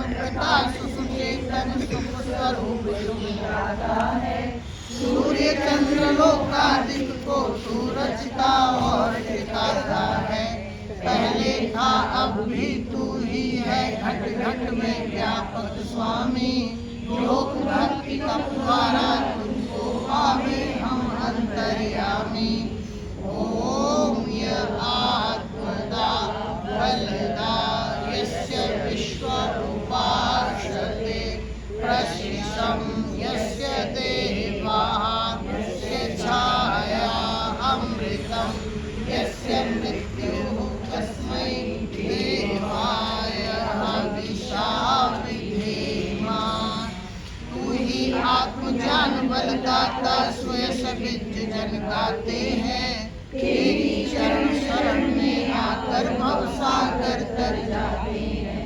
प्रकाश सुचेतन सुख स्वरूप शुभ जाता है। सूर्य चंद्र लोकादिक को तू रचता और टिकाता है। पहले था अब भी तू ही है घट घट में व्यापक स्वामी। लोक भक्ति का द्वारा तुझको पावे हम अंतर्यामी। ओम य आत्मदा बलदा यस्य विश्व उपासते प्रशिषं यस्य देवाः यस्य छाया अमृतं यस्य मृत्युः तस्मै देवाय हविषा विधेमा। तू ही आत्मज्ञान बलदाता स्वयं विद्य जन गाते हैं। तेरी चरण शरण में आकर भवसागर तर जाते हैं।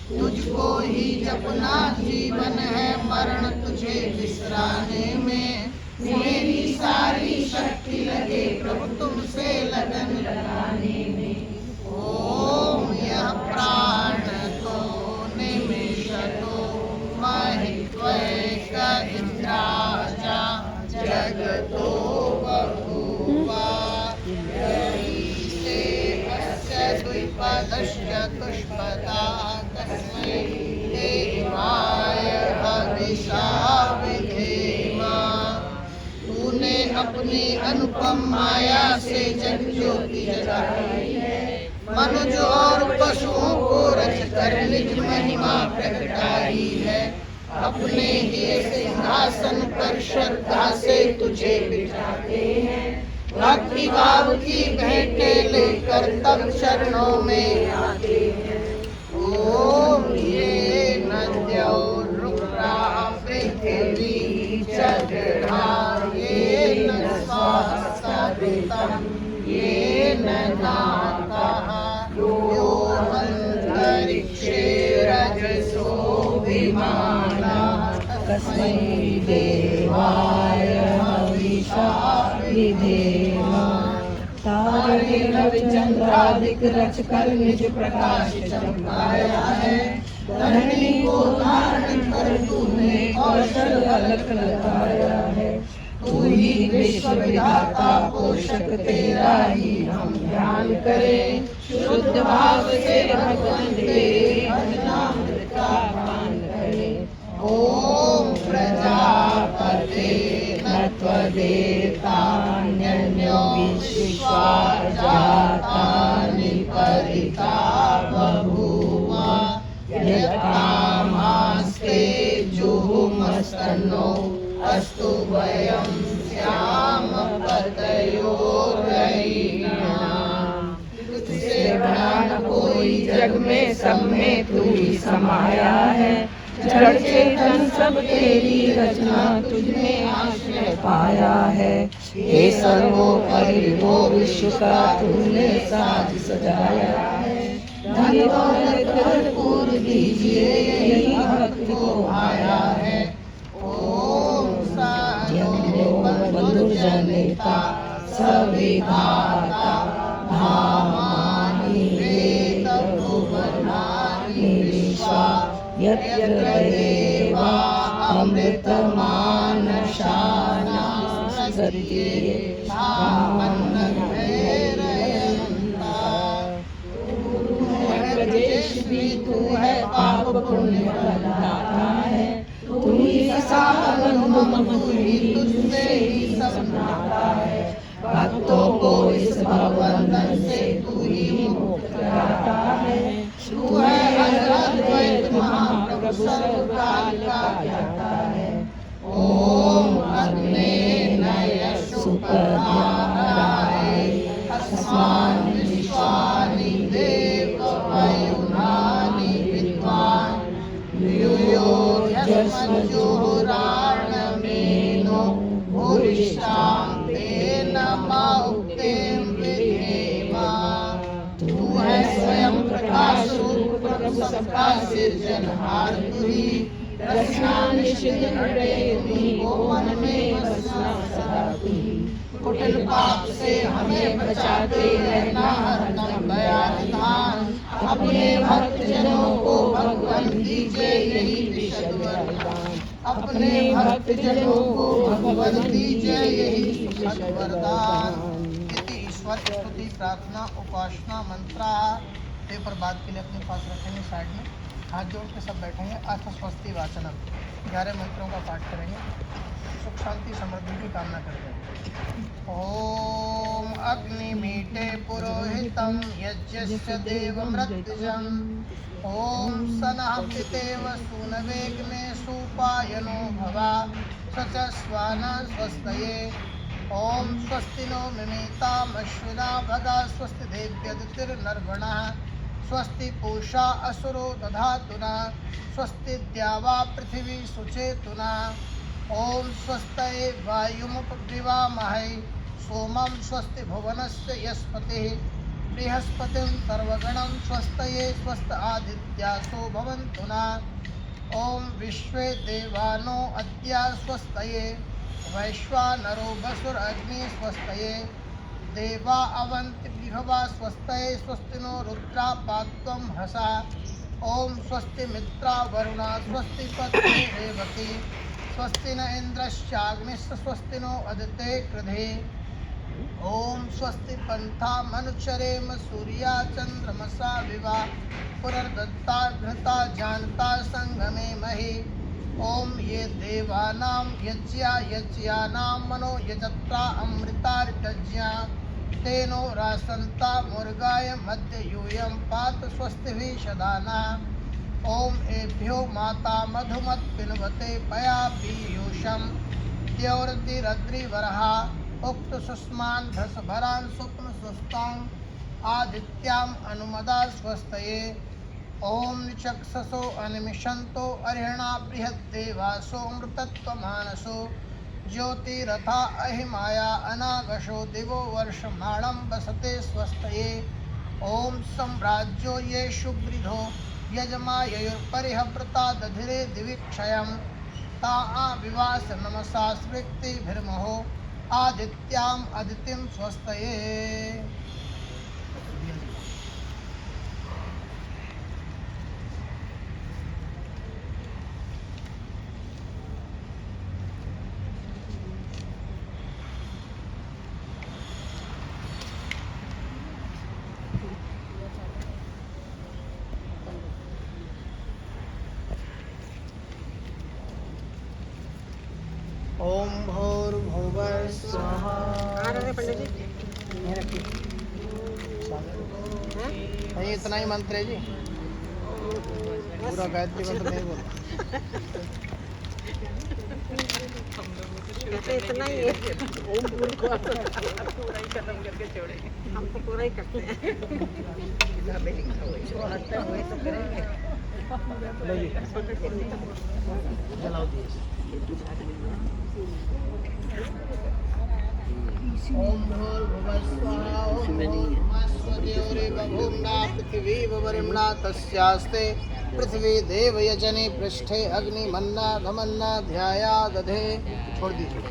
तुझको ही जपना जीवन है मरण तुझे विसराने में। मेरी सारी शक्ति लगे प्रभु तुमसे लगन लगाने में। ओम यह प्राण तो निमिषतो महित्वैक इंद्राजा जगतो बभूवा। यैसे अस्य द्विपदश्चतुष्पदा तस्मै देवाय हविषा विधेमा। तूने अपनी अनुपम माया से जग ज्योति जगाई है। मनुज और पशुओं को रच कर निज महिमा प्रगटाई है। अपने ही सिंहासन पर श्रद्धा से तुझे बिठाते हैं। भक्ति भाव की भेंटें लेकर तब चरणों में आते हैं। ओम ये नद्यो रुद्रा पृथ्वी चढ़ा ये न स्वास्थ्यम ये न नातः यो अंतरिक्षे रजसो विमाना तस्मै देवाय हविषा विधेमा। तारे रविचंद्रादिक रच कर निज प्रकाश चमकाया है। धरणी को धारण कर तूने कौशल अलख लगाया है। तू ही विश्व विधाता पोषक तेरा ही हम ध्यान करें। शुद्ध भाव से भगवान तेरे भजनामृत का पान करें। ओम प्रजापते त्वदेतान्यो विश्वा जातानि परिता बभूव। यत्कामास्ते जुहुमस्तनो अस्तु वयं श्याम पतयो रयिणाम्। तुझसे बड़ा न कोई जग में सब में तू ही समाया है। जड़ चेतन सब तेरी रचना तुझमें आश्रय पाया है। हे सर्वोपरि वो विश्व का तूने साज सजाया है। धन दौलत भरपूर दीजिए यही भक्त को आया है। ओम बंधु जनिता सविधाता धामानि वेद भुवनानि विश्वा। यत्र देवा अमृतमान शाना सत्ये भावन्न भैरयन्ता। राजेश भी तू है पाप पुण्य फलदाता है। तू ही बंधु मधुरी तुझसे ही सब नाता है। भक्तों को इस भवबंधन से तू ही मुक्त कराता है। तू है अद्वैत महाप्रभु सर्वकाल का ज्ञाता है। ओम अग्ने नय सुपदाय अस्मान् विश्वानि देव वयुनानि विद्वान्। यूयो यस्मजुहुराणमेनो भूरिष्ठां तेन मौक्तिं विधेमा। तू है स्वयं प्रकाश रूप प्रभु सबका सिरजनहार तू ही। रचना निषिद्ध निर्णय तू ही वो मन में बसना सदा तू ही। कुटिल पाप से हमें बचाते रहना हरदम दयानिधान। अपने भक्तजनों को भगवान दीजिए यही विशद वरदान। अपने भक्तजनों को भगवान दीजिए यही विशद वरदान। इति ईश्वर स्तुति प्रार्थना उपासना मंत्रा। पेपर बात के लिए अपने पास रखेंगे साइड में, हाथ जोड़ के सब बैठेंगे। अथ स्वस्ति वाचनम 11 मंत्रों का पाठ करेंगे, सुख शांति समृद्धि की कामना करते हैं। ओम अग्निमीटे पुरोहितं यज्ञस्य देवमृत्युजम्। ओम सनः पितेव सूनवेग्ने सुपायनो भवा स्वचस्वान स्वस्तये। ओम स्वस्ति नो मिमीतामश्विना भगा स्वस्ति देव्यदितिर्नर्वणः स्वस्ति पूषा असुरो दधातुना स्वस्ति द्यावा पृथिवी सुचेतुना। ओम स्वस्तये वायुमुपब्रिवामहे सोमं स्वस्ति भुवनस्य यस्पतिः बृहस्पतिं सर्वगणं स्वस्तये स्वस्त आदित्यासो भवन्तु नः। ओम विश्वे देवानो अद्या स्वस्तये वैश्वानरो वसुरग्नि स्वस्तये देवा अवन्ति विभवा स्वस्तये स्वस्ति नो रुद्रा पात्वं हसा। ओम स्वस्ति मित्रा वरुणा स्वस्ति पत्नी रेवती स्वस्ति न इंद्रश्चाग्निश्च स्वस्ति नो अदिते कृधे। ओम स्वस्ति पंथा मनुचरेम सूर्या चंद्रमसा विवा पुनर्दत्ता घृता जानता संगमे महि। ओम ये देवानां यज्ञानां मनो यजत्रा अमृतार्टज्ञा तेनो रासन्ता मुर्गाय मध्य यूयं पात स्वस्तिभिः सदाना। ओम एभ्यो माता मधुमत् पिन्वते पया पीयूषं द्यौरतिरद्रिवरहा उक्त सुष्मान् धसभरान् स्वप्न सुस्तां आदित्याम् अनुमदा स्वस्तये। ओम निचक्षसो अनिमिषन्तो अर्हिणा बृहद्देवासो मृतत्वमानसो ज्योतिरथा अहिमाया अनागशो दिवो वर्षमाणं वसते स्वस्तये। ओम सम्राज्यो येषु वृधो यजमाययुर्परिहव्रता दधिरे दिविक्षयं ता विवास नमसा स्मृतिभिर्महो आदित्याम् अदितिं स्वस्तये। ओम भूर्भुवः स्वाहा। नहीं इतना ही मंत्र है जी, पूरा गायत्री मंत्र नहीं बोला। इतना ही है, ओम पूरा ही खत्म करके छोड़ेंगे, हम तो पूरा ही करते हैं। तो करेंगे। जलाओ दिए। ओम भूर्भुवः स्वाहा। ओम भूर्भुवस्वः पृथिवी वरिम्णा तस्यास्ते पृथ्वी देव यजने पृष्ठे अग्नि मन्ना धमन्ना ध्याया दधे। छोड़ दीजिए,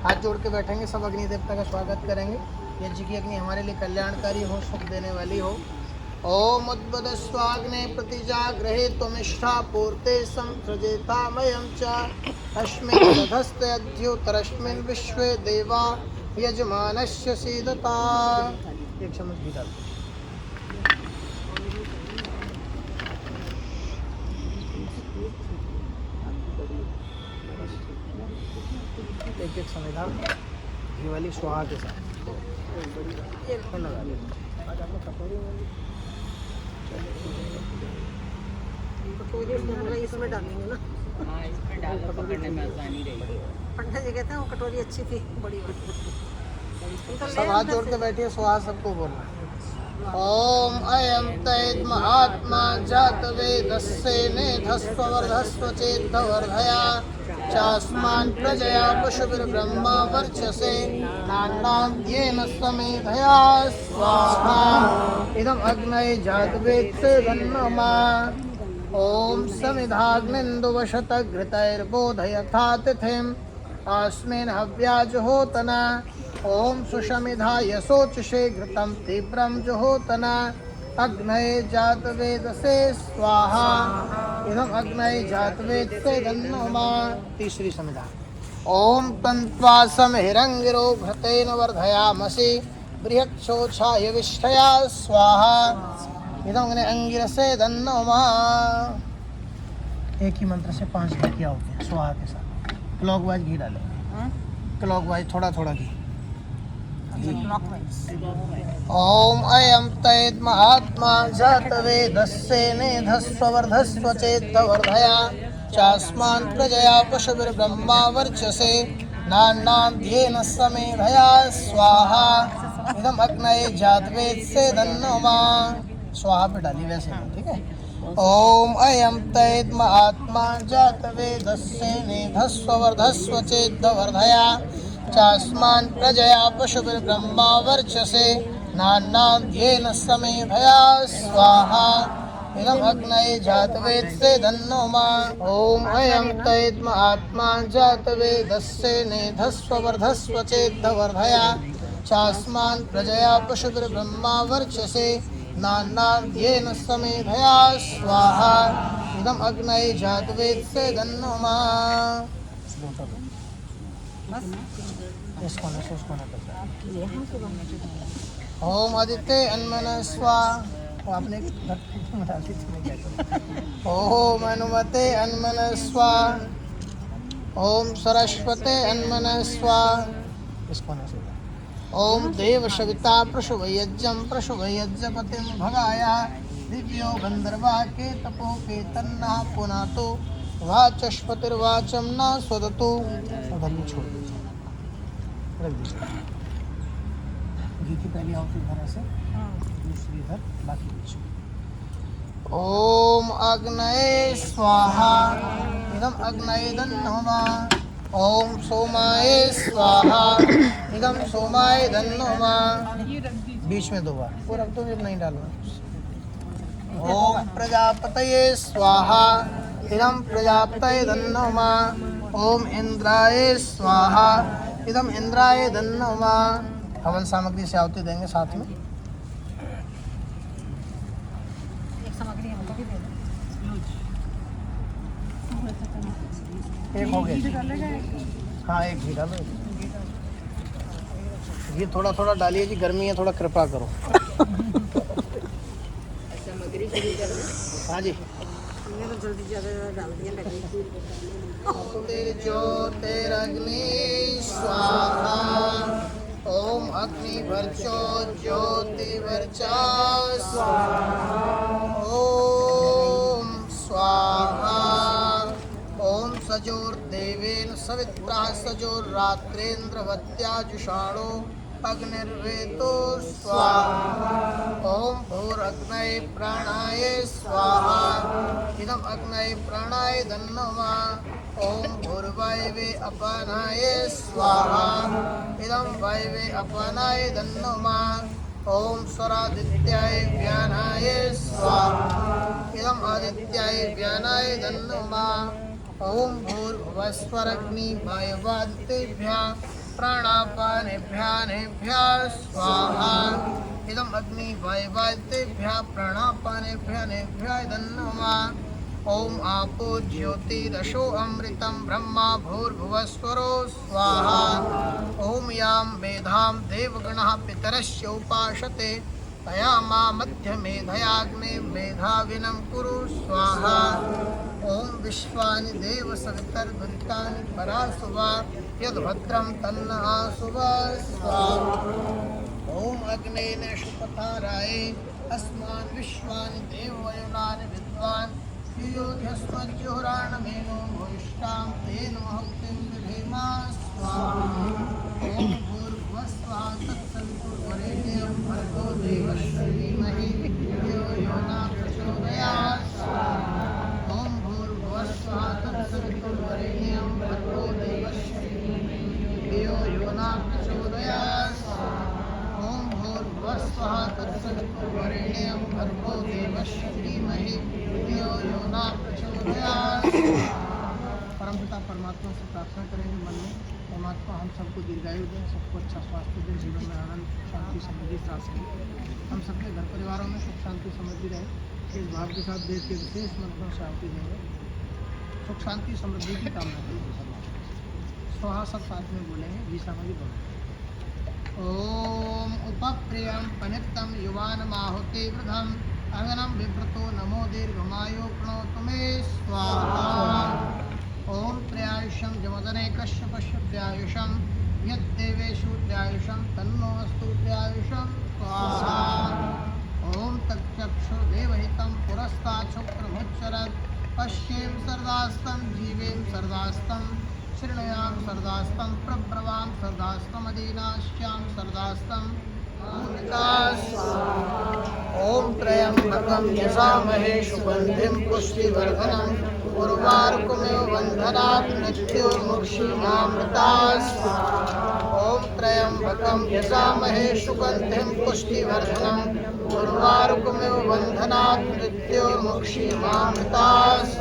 हाथ जोड़ के बैठेंगे सब। अग्नि देवता का स्वागत करेंगे। यज्ञ की अग्नि हमारे लिए कल्याणकारी हो, सुख देने वाली हो। ओम उद्वदस्वाग्ने प्रतिजाग्रहे त्वमिष्ठा पूर्ते संसृजेतामयं च अस्मिन् दधस्ते अद्योतरस्मिन् विश्वे देवा यजमानस्य सीदता। एक चम्मच घी डाल। एक संविधान घी वाली स्वाहा के साथ लगा दे। कटोरी इसमें डालेंगे ना। हाँ, इसमें डालो, पकड़ने में आसानी रहेगी। पंडित जी कहते हैं वो कटोरी अच्छी थी, बड़ी वाली। सब हाथ जोड़ के बैठिए, स्वाहा सबको बोलना। ओम अयं तैत् महात्मा जात वेदस्य नेधस्व वर्धस्व चेद्धवर्धया चास्मान् प्रजया पशुभिर्ब्रह्मा वर्चसे नान्नाद्येन स्वमेधया स्वाहा। इदम् अग्नये जातवेत्सेदन्नमा। ओम समिधाग्निन्दुवशतघृतैर्बोधयथा तिथिम् अस्मिन् हव्याजुहोतना। ओम सुषमिधा यशोचषे घृतं तीव्रं जुहोतना। अग्नये जातवेदसे स्वाहा इदम अग्नये जातवेदसे धन्नो। तीसरी संविधा। ओम तन्त्वा समहिरंगिरो घृतेन वर्धयामसि बृहच्छोछाय विष्ठया स्वाहा इदम अग्ने अंगिरसे धन्नो। एक ही मंत्र से 5 घटिया होते हैं स्वाहा के साथ। क्लॉकवाइज घी डालें, क्लॉकवाइज थोड़ा थोड़ा घी। ओम अयम तैत महात्मा जातवेदस्य नेधस्व वर्धस्व चेत्तवर्धया चास्मान् प्रजया पशुभिर्ब्रह्मा वर्चसे नान्नाध्येन समेधया स्वाहा इदम अग्नये जातवेदसे धन्नो। स्वाहा पे डाली वैसे नहीं, ठीक है। ओम अयम तैत महात्मा जातवेदस्य नेधस्व वर्धस्व चेत्तवर्धया चास्मान् प्रजया पशुभिर्ब्रह्मा वर्चसे नान्नाध्येन समेधया स्वाहा इदम अग्नये जातवेदसे धन्नो। ओम अयम तैत महात्मा जातवेदस्य नेधस्व वर्धस्व चेत्तवर्धया चास्मान् प्रजया पशुभिर्ब्रह्मा वर्चसे नान्नाध्येन समेधया स्वाहा इदम अग्नये जातवेदसे धन्नो। ओम आदित्य अन्मन स्वाहा। आपने ओम अनुमते अन्मन स्वाहा। ओम सरस्वते अन्मन स्वाहा। इसको न सुना। ओम देव सविता प्रशुभयज्ञं प्रशुभयज्ञपतिं भगाया दिव्यो गंधर्वा के तपो के तन्ना पुनातो वाचस्पतिर्वाचम न स्वदतु। छोड़ दीजिए, रख दीजिए। घी की पहली आहुति इधर से, दूसरी इधर, बाकी पीछे। ओम अग्नये स्वाहा इदम अग्नये धन्नो। ओम सोमाय स्वाहा इदम सोमाय धन्नो। बीच में 2 बार वो रख दो, फिर नहीं डालना। ओम प्रजापतये स्वाहा इदम प्रजापतये धन्नो। ओम इंद्राय स्वाहा इदम इंद्राय धन्नो। हवन सामग्री से आहुति देंगे साथ में। एक हो गया। हाँ, एक घी डालो। घी थोड़ा थोड़ा डालिए जी, गर्मी है, थोड़ा कृपा करो। हाँ जी। ज्योतिरग्नि स्वाहा ओम अग्निवर्चो ज्योतिवर्चा स्वाहा ओम स्वाहा ओम सजोर्देवेन सवित्रा सजोर्रात्रेन्द्रवत्या जुषाणो अग्निर्वेतो स्वाहा ओम भूरग्नये प्राणाय स्वाहा इदम अग्नये प्राणाय धन्नोमा ओम भूर्वायवे अपानाय स्वाहा इदम वायवे अपानाय धन्नोमा ओम स्वरादित्याय व्यानाय स्वाहा इदम आदित्याय व्यानाय धन्नोमा ओम भूर्भुवस्वरग्नि वायवादितेभ्यः प्राणापानेभ्यः स्वाहा इदम अग्नि वायवादितेभ्यः प्राणापानेभ्यः धन्नोमा ओम आपो ज्योतिरसो अमृतं ब्रह्मा भूर्भुवस्वरो स्वाहा ओम यां मेधां देवगणः पितरस्य उपासते तया मा मध्यमेधयाग्ने मेधाविनं कुरु स्वाहा ओम विश्वानि देव सवितर्भृतानि परासुवा यद्भद्रं तन्न आसुवा स्वाहा ओम अग्नेन शुपथाराय अस्मान् विश्वानि देववयुनानि विद्वान् योध्यस्मज्जुहुराणमेनो भूयिष्ठां तेन महत्तिं विधेमा स्वाहा ओम भूर्भुवस्सुवः तत्सवितुर्वरेण्यं भर्गो देवस्य धीमहि धियो यो न प्रचोदयात् स्वाहा ओम भूर्भुवस्सुवः तत्सवितुर्वरेण्यं भर्गो देवस्य धीमहि धियो यो न प्रचोदयात् स्वाहा ओम भूर्भुवस्सुवः तत्सवितुर्वरेण्यं भर्गो देवस्य धीमहि परमपिता परमात्मा से प्रार्थना करेंगे मन में परमात्मा हम सबको दीर्घायु दें, सबको अच्छा स्वास्थ्य दें, जीवन में आनंद शांति समृद्धि प्राप्त करें। हम सबके घर परिवारों में सुख शांति समृद्धि रहे। इस भाव के साथ देश के विशेष मंत्रों से आहुति देंगे। सुख शांति समृद्धि की कामना करेंगे। स्वाहा सब साथ में बोलेंगे। जी सामग्री बोलेंगे। ओम उपप्रियम पनितम युवान माहुति वृद्धम अगनम विव्रतो नमो दीर्घमायो प्रणोतु मे स्वाहा। ओम प्रयायुषम जमदने कश्यपश्य प्रयायुषम यद्देवेषु प्रयायुषम तन्नो अस्तु प्रयायुषम स्वाहा। ओम तच्चक्षुर्देवहितं पुरस्तात् शुक्रमुच्चरत् पश्येम सर्दास्तं जीवेम सर्दास्तं शृणुयाम सर्दास्तं प्रब्रवाम सर्दास्तं अदीनाश्याम सर्दास्तं ओम त्र्यंबकं यजामहे सुगंधिं पुष्टिवर्धनम् उर्वारुकमेव बन्धनात् मृत्युर्मुक्षीमामृतात्। ओम त्र्यंबकं यजामहे सुगंधिं पुष्टिवर्धनम् उर्वारुकमेव बन्धनात् मृत्युर्मुक्षीमामृतात्।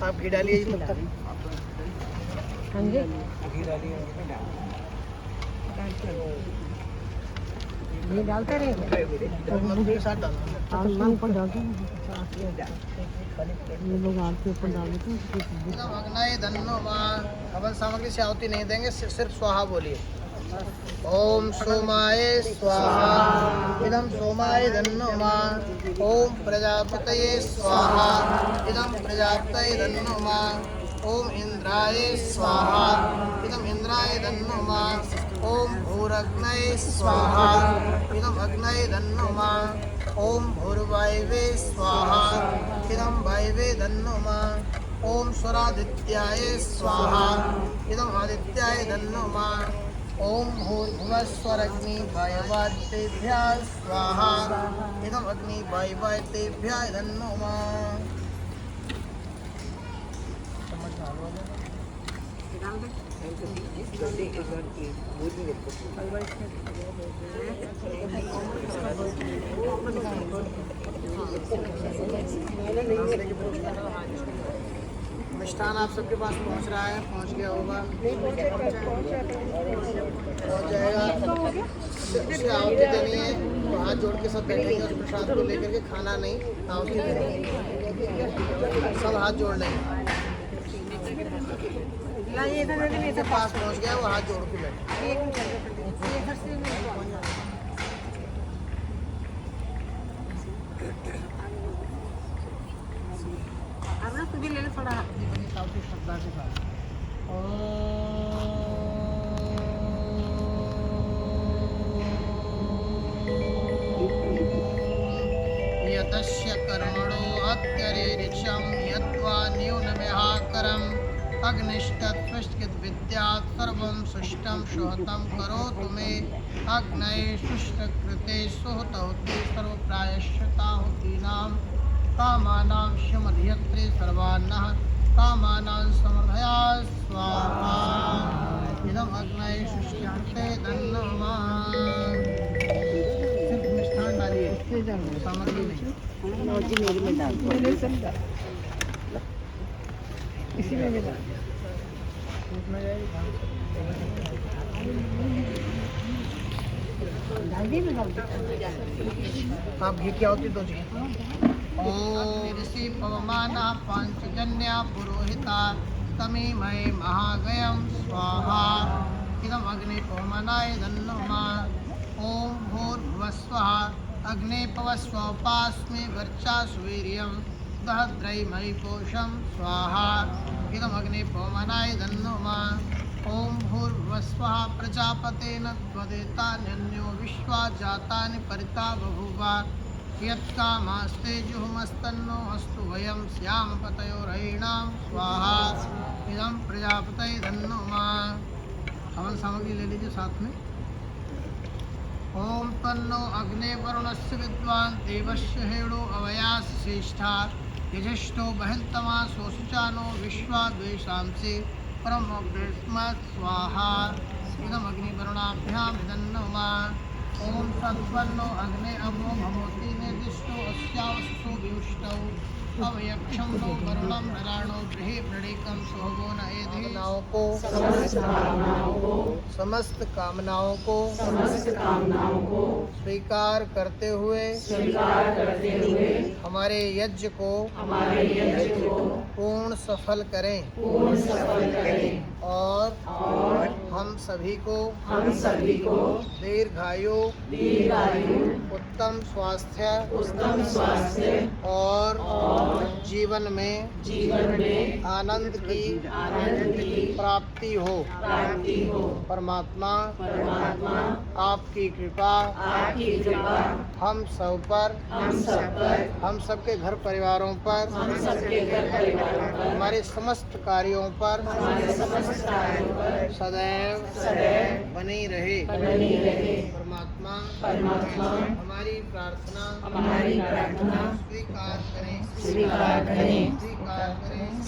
आप घी डालिए जी। हाँ जी, घी डालिए। ये डालते रहेंगे के साथ डालना। आसमान पर डालते हैं। ये लोग आग के ऊपर डाल देते हैं। अग्नये धन्नो मां। हवन सामग्री से आहुति नहीं देंगे, सिर्फ स्वाहा बोलिए। ओम सोमाय स्वाहा। इदं सोमाय धन्नो मां। ओम प्रजापतये स्वाहा। इदं प्रजापतये धन्नो मां। ओम इंद्राय स्वाहा। इदं इंद्राय धन्नो मां। ओम भूरग्नये स्वाहा। इदं अग्नये धन्नो मां। ओम भूर्वायवे स्वाहा। इदं वायवे धन्नो मां। ओम स्वरादित्याय स्वाहा। इदं आदित्याय धन्नो मां। ओम भूर्भुवस्वरग्नि वायवादितेभ्यः स्वाहा। इदं अग्नि वायवादितेभ्यः धन्नो मां। मिष्ठान आप सबके पास पहुंच रहा है, पहुंच गया होगा, पहुंच जाएगा। उससे आहुति देनी है तो हाथ जोड़ के सब बैठेंगे। उस प्रसाद को लेकर के खाना नहीं, आहुति देनी है। सब हाथ जोड़ लेंगे। जिसके पास पहुंच गया वो हाथ जोड़ के बैठे। थोड़ा श्रद्धा के साथ यतस्य कर्मणो अत्यरेरिक्षं यद्वा न्यूनमेहाकरम् अग्निष्टत्वश्चिद्विद्यात् सर्वं सुष्टं सुहतं करोतु मे। अग्नये शुष्ककृते सुहतौते सर्वप्रायश्चिताहुतीनां कामानां शमधियत्रे सर्वान्नः कामानां समर्धया स्वाहा। इदम् अग्नये शुष्ककृते धन्नो मां। सिर्फ मिष्ठान डालिए, सामग्री नहीं। इसी में भी डाल। आप घी की आहुति दो जी। ओम ऋषि पवमाना पांचजन्या पुरोहिता तमीमय महागयं स्वाहा। इदम् अग्नि पवमानाय धन्नो मां। ओम भूर्भुवस्वः अग्ने पवस्वपास्मे वर्चासुवीर्यं दहद्रयमयि कोशं स्वाहा। इदम् अग्नि पवमानाय धन्नो मां। ओम भूर्भुवस्वः प्रजापतेन त्वदेतान्यो विश्वा जातानि परिता बभूव। यत्कामास्ते जुहुमस्तन्नो अस्तु वयं स्याम पतयोरयिणां स्वाहा। इदं प्रजापतये धन्नो मां। हवन सामग्री ले लीजिए साथ में। ओम तन्नो अग्ने वरुणस्य विद्वान् देवस्य हेडो अवयास श्रेष्ठा। यजिष्ठो बहन्तमा सोऽसुचानो विश्वा द्वेषांसि परमोग्रस्मत् स्वाहा। इदम् अग्निवरुणाभ्यां धन्नो मां। ओम सत्पन्नो अग्ने अवो भवति निर्दिष्टो अस्यावसु विष्टौ अवयक्षं नो वरुणं नराणो गृहे प्रणीकं सोहगो न एधि समस्त कामनाओं को स्वीकार करते हुए हमारे यज्ञ को पूर्ण सफल करें और हम सभी को दीर्घायु उत्तम स्वास्थ्य और जीवन में आनंद की प्राप्ति हो। परमात्मा आपकी कृपा हम सब पर, हम सबके घर परिवारों पर, हमारे समस्त कार्यों पर सदैव बनी रहे। परमात्मा हमारी प्रार्थना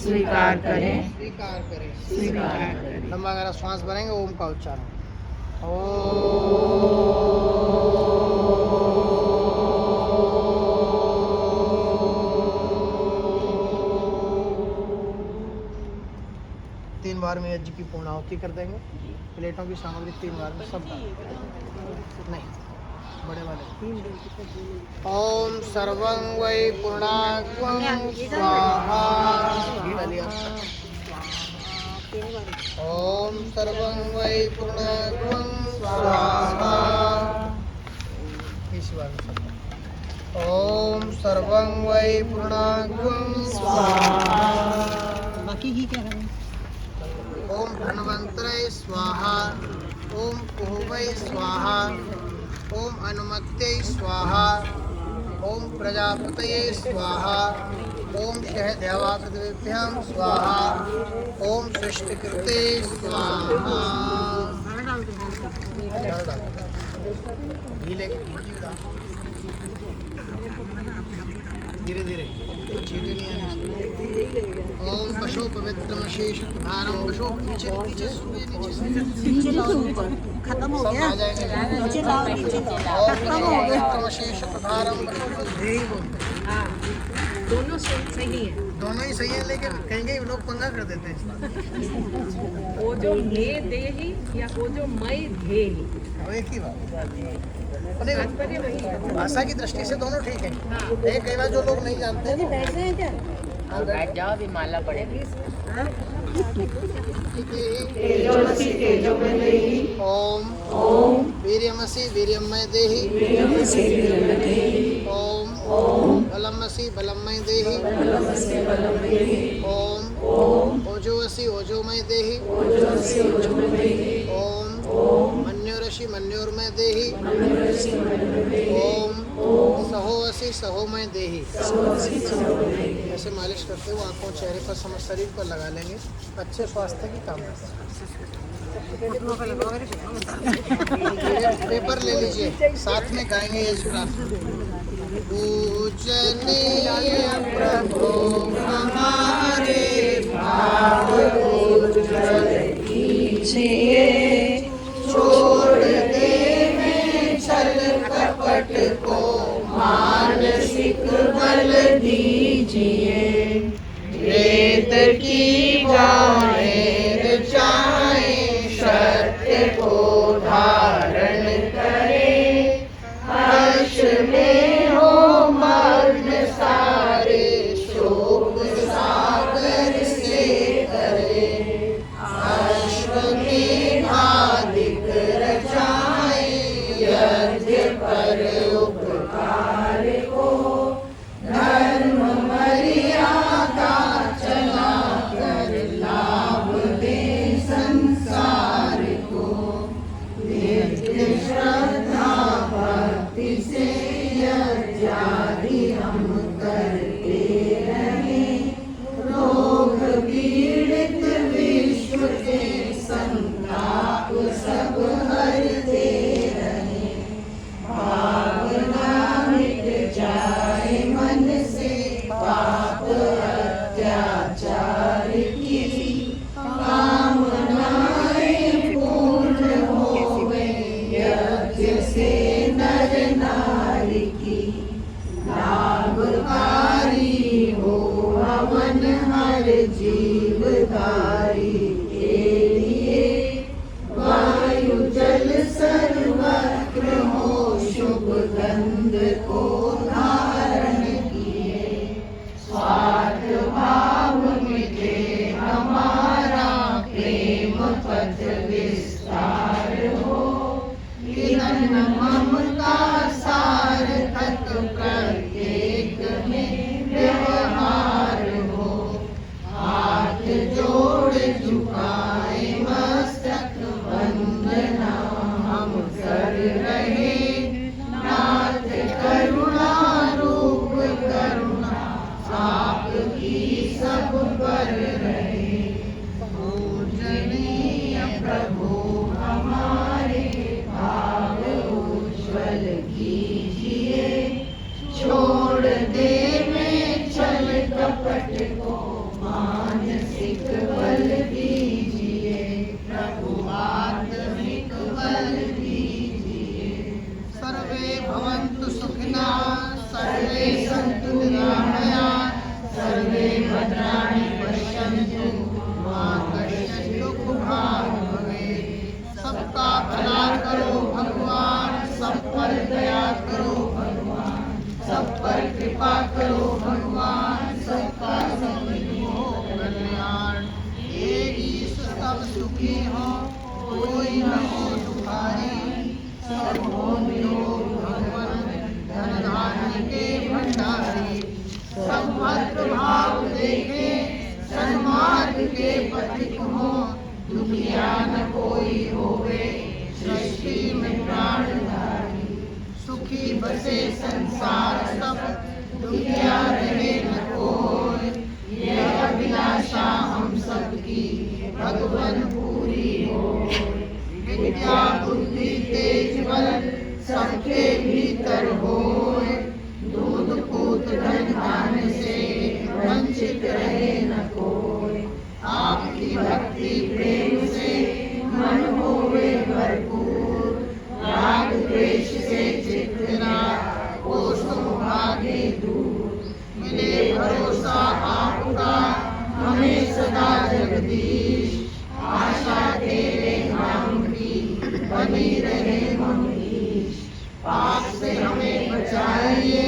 स्वीकार करें। लंबा गहरा श्वास भरेंगे। ओम का उच्चारण। तीन बार में यज्ञ की पूर्णाहुति कर देंगे। प्लेटों की सामग्री 3 बार में सब नहीं बड़े वाले। ओम सर्वं वै पूर्णाग्वं स्वाहा। ओम सर्वं वै पूर्णाग्वं स्वाहा। इस बार में सब। ओम सर्वं वै पूर्णाग्वं स्वाहा। बाकी की क्या है? ओम धन्वंतरे स्वाहा। ओम कुहवे स्वाहा। ओम अनुमत्ये स्वाहा। ओम प्रजापतये स्वाहा। ओम सहदेवाकृतेभ्यं स्वाहा। ओम सृष्टिकृते स्वाहा। धीरे धीरे चीटी नहीं आनी। ओम पशु पवित्रमशेष भारम पशु नीचे नीचे खत्म हो गया। नीचे लाओ नीचे खत्म हो गया। पवित्रमशेष भारम दोनों सही है। दोनों ही सही है, लेकिन कहीं लोग पंगा कर देते हैं। वो जो ये देही या वो जो मैं देही, वो एक ही बात। भाषा की दृष्टि से दोनों ठीक है। कई बार जो लोग नहीं जानते हैं बैठ जाओ, अभी माला पड़ेगी। ओम वीर्यमसि वीर्यमय देहि। ओम बलमसि बलमय देहि। ओम ओजोवसि ओजोमय देहि। ओम मन्योरसि मन्योरमय देहि। ओम सहोवसि सहोमय देहि। ऐसे मालिश करते हुए आंखों चेहरे पर समस्त शरीर पर लगा लेंगे। अच्छे स्वास्थ्य की कामना। पेपर ले लीजिए, साथ में गाएंगे ये प्रार्थना। पूजनीय प्रभु हमारे भाव उज्ज्वल कीजिए। छोड़ देवे छल कपट को मानसिक बल दीजिए। वेद की वाणें रचाएं, सत्य को धारण करें। हर्ष में हो मग्न सारे, शोक सागर से करें। अश्वमेधादिक रचाएं, यज्ञ पर उपकार को। धर्म मर्यादा चला कर लाभ दे संसार को। नित्य श्रद्धा भक्ति से यज्ञादि हम करते रहें। रोग पीड़ित विश्व के संताप सब हरते रहें। भावना मिट जाए मन से, पाप अत्याचार की कामनाएं पूर्ण होवे। यज्ञ से को धारण किए, स्वार्थ भाव मिटे हमारा, प्रेम पथ विस्तार हो, किरण ममता सार्थक प्रत्येक में व्यवहार हो, हाथ जोड़ झुकाए मस्तक वंदना हम कर रहे, नाथ करुणा रूप करुणा आपकी सब पर रहे, पूजनीय प्रभु हमारे भाव उज्ज्वल कीजिए, छोड़ दे में छल कपट को मानसिक बल दीजिए, प्रभु आत्मिक बल दीजिए। सर्वे भवन्तु सुखिनः, सर्वे सन्तु निरामयाः, सर्वे भद्राणि पश्यन्तु, मा कश्चित् दुःखभाग् भवेत्। सबका भला करो भगवान, सब पर दया करो भगवान, सब पर कृपा करो भगवान, सबका सब हो कल्याण। एक ईश सब सुखी हो, कोई न हो दुखारी, सब हो निरोग भगवान, धन धान्य के भंडारी। सब भद्र भाव देखे, सन्मार्ग के पथिक हो, दुखिया न कोई होवे, सृष्टि में प्राणधारी। सुखी बसे संसार सब, दुखिया रहे न कोई, यह अभिलाषा हम सबकी भगवन पूरी हो। विद्या बुद्धि तेज बल सबके भीतर होए, दूध पूत धन धान्य से वंचित रहे न कोई, आपकी भक्ति प्रेम से मन होवे भरपूर, राग द्वेष से चित्तना कोसों भागे दूर। मिले भरोसा आपका हमें सदा जगदीश, आशा तेरे नाम की बनी रहे मनीष। पाप से हमें बचाइए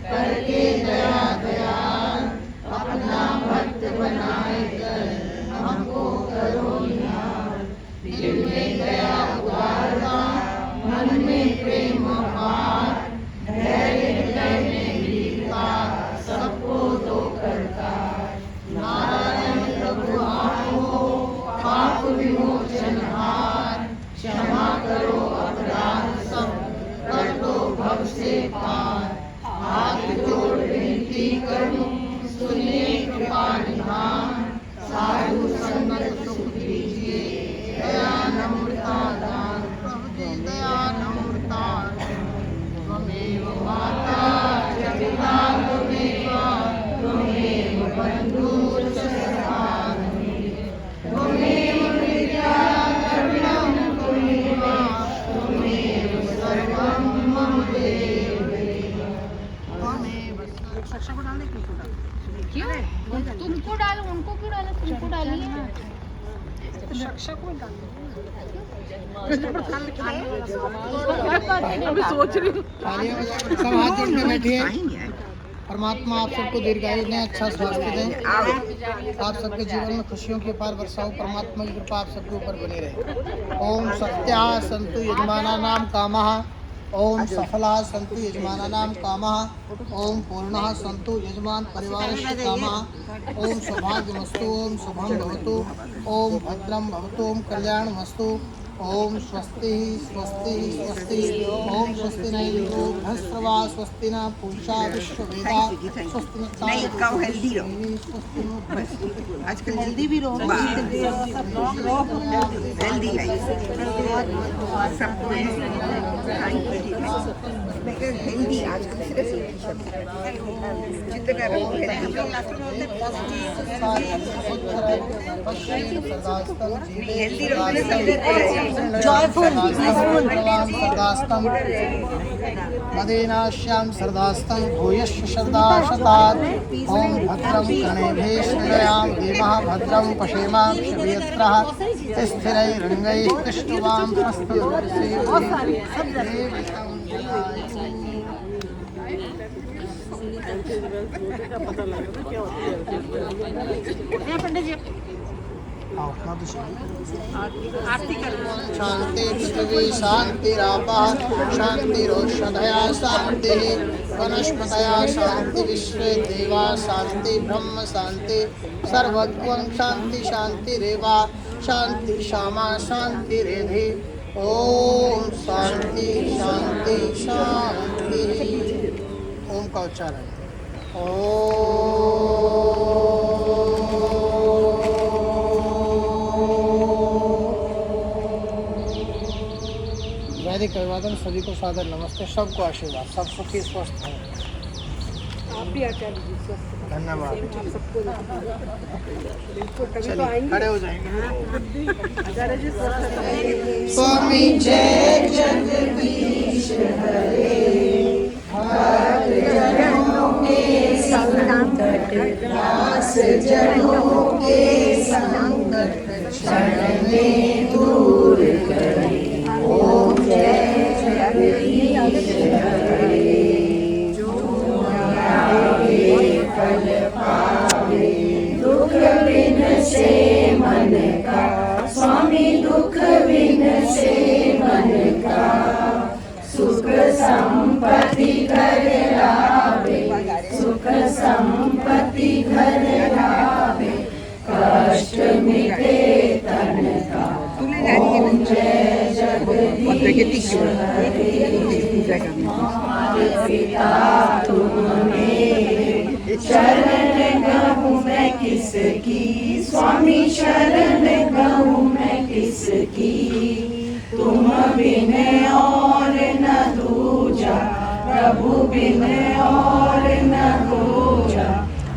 करके दया दयाल, अपना भक्त बनाए कर हमको करो निहाल। दिल में दया उदारता, मन में प्रेम अपार, धैर्य हृदय में वीरता, सबको दो करतार। नारायण प्रभु आपको पाप विमोचन हार, क्षमा करो अपराध सब, कर दो भव से पार। हाथ जोड़ विनती करूं, सुनिए कृपा निधान, साधु संगत सुख दीजिए, दया नम्रता दान। प्रभु जी दया नम्रता, त्वमेव माता च पिता त्वमेव, त्वमेव बन्धुश्च सखा नमे, त्वमेव विद्या द्रविणं त्वमेव, त्वमेव सर्वं मम देव देव, त्वमेव सर्वं। क्यों तुमको डालो, उनको क्यों डालो? तुमको डालिए। अभी सोच रही हूँ। तालियां बजाकर सब हाथ जोड़ के बैठिए। परमात्मा आप सबको दीर्घायु दें, अच्छा स्वास्थ्य दें, आप सबके जीवन में खुशियों की अपार वर्षाओं। परमात्मा की कृपा आप सबके ऊपर बनी रहे। ओम सत्या सन्तु यजमानानां कामः, ओम सफला सन्तु यजमानानां कामः, ओम पूर्णः सन्तु यजमान परिवारस्य कामः, ओम सौभाग्यमस्तु, ओम शुभं भवतु, ओम भद्रं भवतु, ओम कल्याणमस्तु, ओम स्वस्ति स्वस्ति स्वस्ति, ओम स्वस्ति न इंद्रो बृहस्पतिर्वा, स्वस्ति न पूषा विश्ववेदा, स्वस्ति न नहीं, खाओ, हेल्दी रहो। स्वस्ति न बृहस्पतिर्वा। आजकल हेल्दी भी रहो, हेल्दी है सबको हेल्दी। आजकल जितना रहो हेल्दी रहो, जॉयफुल मदेनाश्याम सर्दास्तम भूयश्च श्रद्धाशतात्। ओम भद्रं कर्णेभिः शृणुयाम देवः, भद्रं पश्येमाक्षभियत्रः, स्थिरैरङ्गैः कृष्णवां स्वस्तिर्दर्शयति। पंडित जी आओ मातुश्री आरती कर लो। शांति पृथ्वी शांतिरापः शांतिरोषधया शांति वनस्पतया शांति विश्वे देवा शांति ब्रह्म शांति सर्वज्ञं शांति शांतिरेवा शांति क्षमा शांतिरेधि ओम शांति शांति शांति। ओम का उच्चारण वैदिक अभिवादन। सभी को सादर नमस्ते, सबको आशीर्वाद, सब सुखी स्वस्थ हैं। आप भी आचार्य जी स्वस्थ रहें। धन्यवाद। आप सबको बिल्कुल कभी तो चलिए आएंगे। खड़े हो जाएंगे। आचार्य जी स्वस्थ रहें। स्वामी जय जगदीश हरे, भक्त जनों के संकट दास जनों के संकट क्षण में दूर करे। ओम जय जगदीश हरे, जो आवे फल पावे दुख बिन से मन का। स्वामी दुख बिन से मन का सुख संपत्ति घर लावे, सुख संपत्ति घर लावे, कष्ट मिटे तन का। ओम जय जगदीश हरे, पिता तुम मेरे शरण गहूँ मैं किसकी। स्वामी शरण गहूँ मैं किसकी, तुम बिन और न दूजा, प्रभु बिन और न दूजा,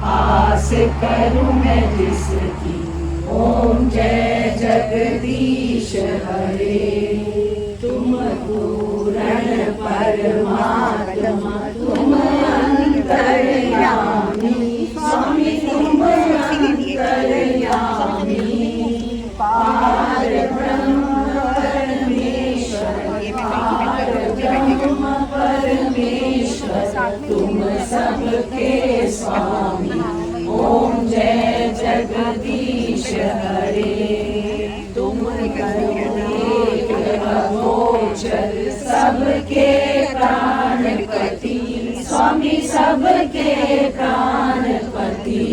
आस करूँ मैं जिसकी। ओम जय जगदीश हरे, तुम पूर्ण परमात्मा, तुम अंतर्यामी। स्वामी तुम अंतर्यामी, पार ब्रह्म परमेश्वर, पार ब्रह्म परमेश्वर, तुम सबके स्वामी। ओम जय जगदीश हरे, तुम एक अगोचर सबके प्राणपति। स्वामी सबके प्राणपति,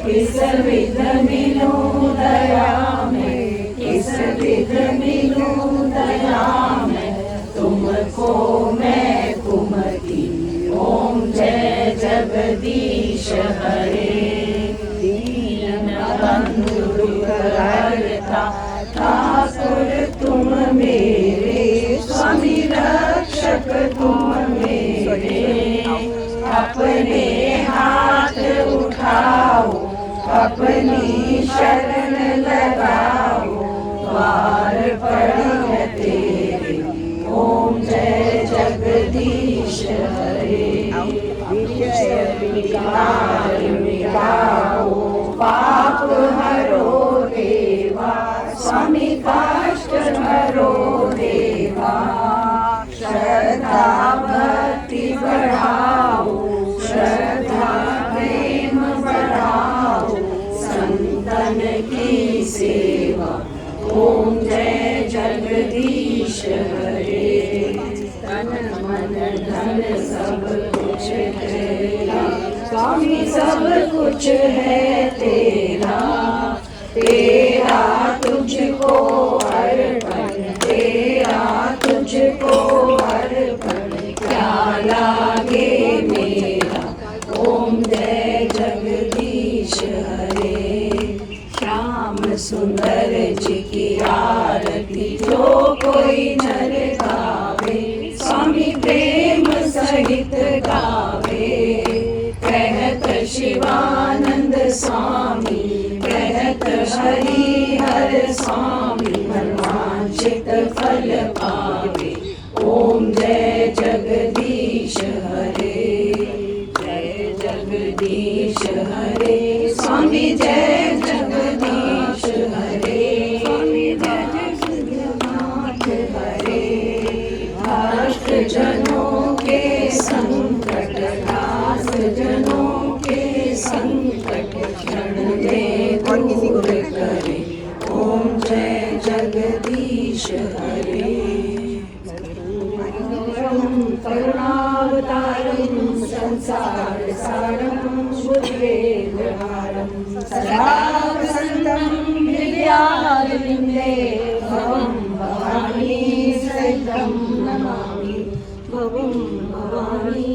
किस विध मिलूं दया में, किस विध मिलूं दया में, तुमको मैं कुमति। ओम जय जगदीश हरे, दीन बंधु दुख हरता ठाकुर तुम मेरे। स्वामी रक्षक तुम मेरे, अपने हाथ उठाओ, अपनी शरण लगाओ, द्वार पड़ी है तेरे। ओम जय जगदीश हरे, विषय विकार मिटाओ, पाप हरो देवा। स्वामी कष्ट हरो देवा, श्रद्धा भक्ति बढ़ाओ, श्रद्धा प्रेम बढ़ाओ, संतन की सेवा। ओम जय जगदीश हरे, तन मन धन सब कुछ तेरा। स्वामी सब कुछ है तेरा, तेरा तुझको अर्पण, तेरा तुझको अर्पण, क्या लागे मेरा। ओम जय जगदीश हरे, श्याम सुंदर जी की आरती जो कोई नर गावे। स्वामी प्रेम सहित गावे, कहत शिवानंद स्वामी, कहत हरि हर स्वामी, मनवांछित फल पावे। ओम जय जगदीश हरे, जय जगदीश हरे। स्वामी जय जगदीश हरे, स्वामी जय जगन्नाथ हरे। भक्त जनों के संकट दास जन संसारसारं बुद्धिर्व्यवहारं सदा वसन्तं हृदयारविन्दे भवं भवानी सहितं नमामि भवं भवानी